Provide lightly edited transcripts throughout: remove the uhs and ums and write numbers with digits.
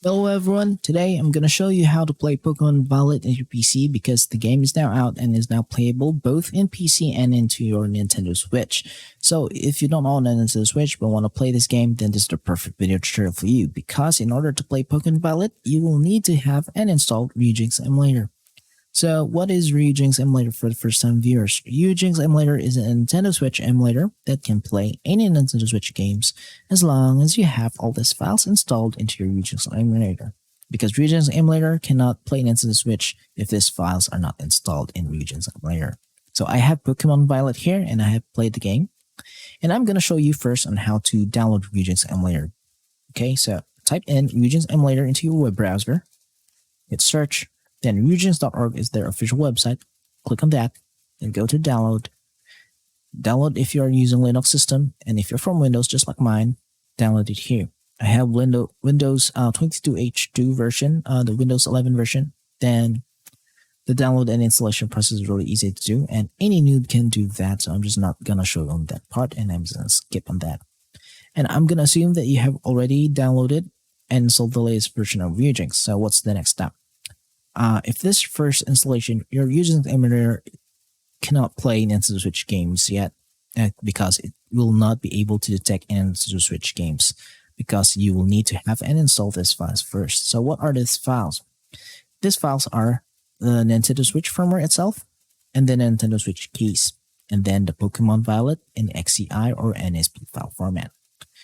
Hello everyone, today I'm going to show you how to play Pokemon Violet in your PC because the game is now out and is now playable both in PC and into your Nintendo Switch. So if you don't own a Nintendo Switch but want to play this game, then this is the perfect video tutorial for you because in order to play Pokemon Violet, you will need to have an installed Ryujinx emulator. So what is Ryujinx emulator for the first time viewers? Ryujinx emulator is a Nintendo Switch emulator that can play any Nintendo Switch games as long as you have all these files installed into your Ryujinx emulator. Because Ryujinx emulator cannot play Nintendo Switch if these files are not installed in Ryujinx emulator. So I have Pokemon Violet here and I have played the game. And I'm going to show you first on how to download Ryujinx emulator. Okay, so type in Ryujinx emulator into your web browser, hit search. Then Ryujinx.org is their official website. Click on that and go to download. Download if you are using Linux system, and if you're from Windows just like mine, download it here. I have Windows 22H2 version, the Windows 11 version. Then the download and installation process is really easy to do, and any noob can do that. So I'm just not gonna show on that part, and I'm just gonna skip on that. And I'm gonna assume that you have already downloaded and installed the latest version of Ryujinx. So what's the next step? If this first installation, you're using the emulator, cannot play Nintendo Switch games yet because it will not be able to detect Nintendo Switch games because you will need to have and install these files first. So what are these files? These files are the Nintendo Switch firmware itself, and the Nintendo Switch keys, and then the Pokemon Violet in XCI or NSP file format.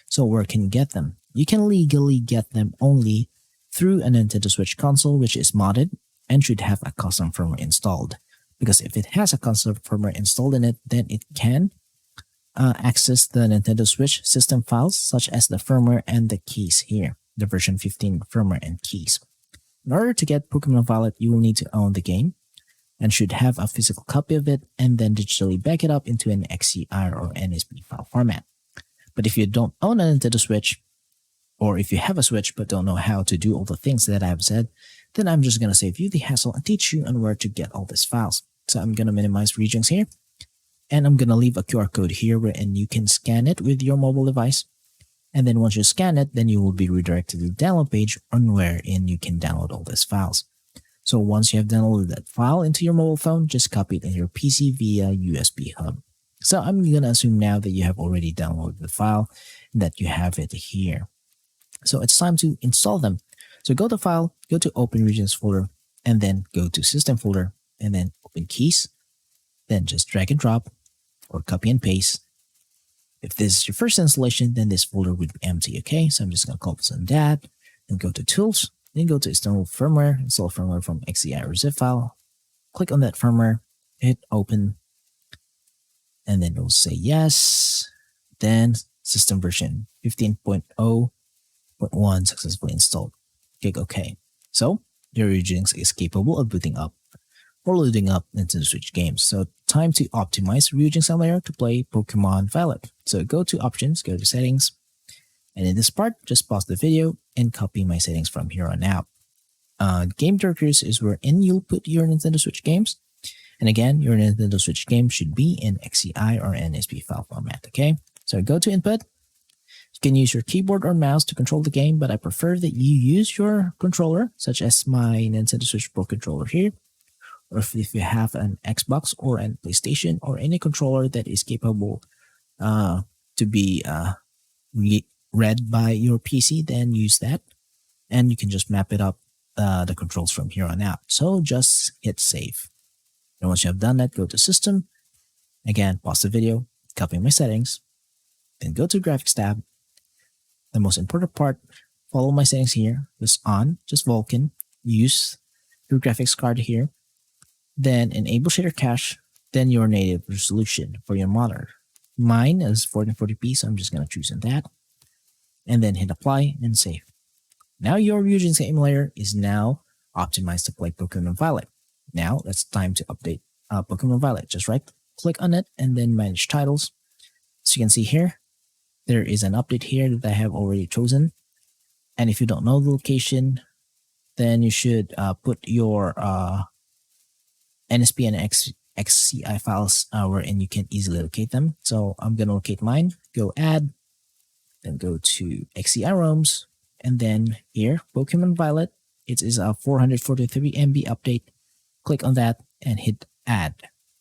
So where can you get them? You can legally get them only through a Nintendo Switch console which is modded and should have a custom firmware installed. Because if it has a custom firmware installed in it, then it can access the Nintendo Switch system files such as the firmware and the keys here, the version 15 firmware and keys. In order to get Pokemon Violet, you will need to own the game and should have a physical copy of it and then digitally back it up into an XCI or NSP file format. But if you don't own a Nintendo Switch, or if you have a Switch but don't know how to do all the things that I've said, then I'm just going to save you the hassle and teach you on where to get all these files. So I'm going to minimize Ryujinx here, and I'm going to leave a QR code here wherein you can scan it with your mobile device. And then once you scan it, then you will be redirected to the download page on wherein you can download all these files. So once you have downloaded that file into your mobile phone, just copy it in your PC via USB hub. So I'm going to assume now that you have already downloaded the file and that you have it here. So it's time to install them. So go to File, go to Open Regions folder, and then go to System folder, and then Open Keys. Then just drag and drop, or copy and paste. If this is your first installation, then this folder would be empty, okay? So I'm just going to copy on that, and go to Tools, then go to External Firmware, install firmware from XCI or zip file. Click on that firmware, hit Open, and then it'll say yes. Then System version 15.0.1 successfully installed. Click OK. So your Ryujinx is capable of booting up or loading up Nintendo Switch games. So time to optimize Ryujinx emulator to play Pokemon Violet. So go to Options, go to Settings, and in this part, just pause the video and copy my settings from here on out. Game directories is wherein you'll put your Nintendo Switch games. And again, your Nintendo Switch game should be in XCI or NSP file format, okay? So go to Input. You can use your keyboard or mouse to control the game, but I prefer that you use your controller, such as my Nintendo Switch Pro controller here, or if you have an Xbox or a PlayStation or any controller that is capable to be read by your PC, then use that, and you can just map it up the controls from here on out. So just hit save. And once you have done that, go to System. Again, pause the video, copy my settings, then go to Graphics tab. The most important part, follow my settings here, just on, just Vulkan, use your graphics card here, then enable shader cache, then your native resolution for your monitor. Mine is 1440p, so I'm just going to choose on that, and then hit apply and save. Now your Ryujinx emulator is now optimized to play Pokemon Violet. Now it's time to update Pokemon Violet. Just right click on it and then manage titles. So you can see here, there is an update here that I have already chosen. And if you don't know the location, then you should put your NSP and XCI files wherein you can easily locate them. So I'm going to locate mine, go add, then go to XCI ROMs, and then here, Pokemon Violet, it is a 443 MB update. Click on that and hit add.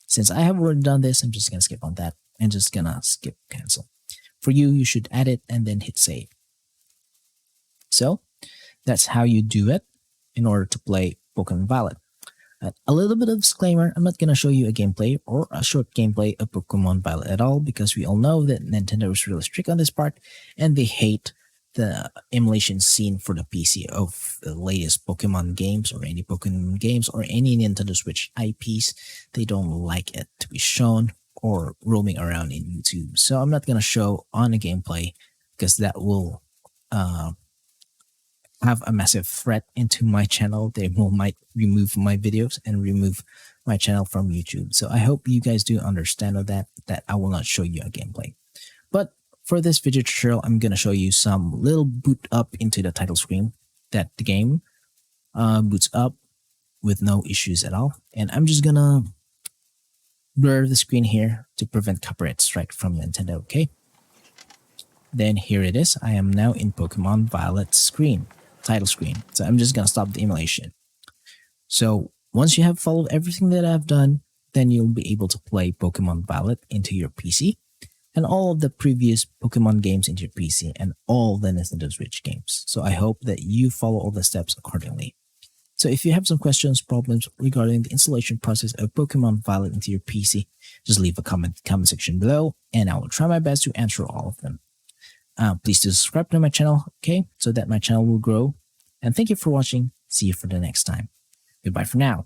Since I have already done this, I'm just gonna skip on that and just gonna skip cancel. For you, you should add it and then hit save. So that's how you do it in order to play Pokemon Violet. A little bit of disclaimer, I'm not going to show you a gameplay or a short gameplay of Pokemon Violet at all because we all know that Nintendo is really strict on this part and they hate the emulation scene for the PC of the latest Pokemon games or any Pokemon games or any Nintendo Switch IPs. They don't like it to be shown or roaming around in YouTube. So I'm not going to show on a gameplay because that will have a massive threat into my channel. They might remove my videos and remove my channel from YouTube. So I hope you guys do understand of that I will not show you a gameplay. But for this video tutorial, I'm going to show you some little boot up into the title screen that the game boots up with no issues at all. And I'm just going to blur the screen here to prevent copyright strike from Nintendo, okay? Then here it is. I am now in Pokemon Violet screen. Title screen. So I'm just gonna stop the emulation. So once you have followed everything that I've done, then you'll be able to play Pokemon Violet into your PC and all of the previous Pokemon games into your PC and all the Nintendo Switch games. So I hope that you follow all the steps accordingly. So if you have some questions, problems regarding the installation process of Pokemon Violet into your PC, just leave a comment section below and I will try my best to answer all of them. Please do subscribe to my channel, okay, so that my channel will grow. And thank you for watching. See you for the next time. Goodbye for now.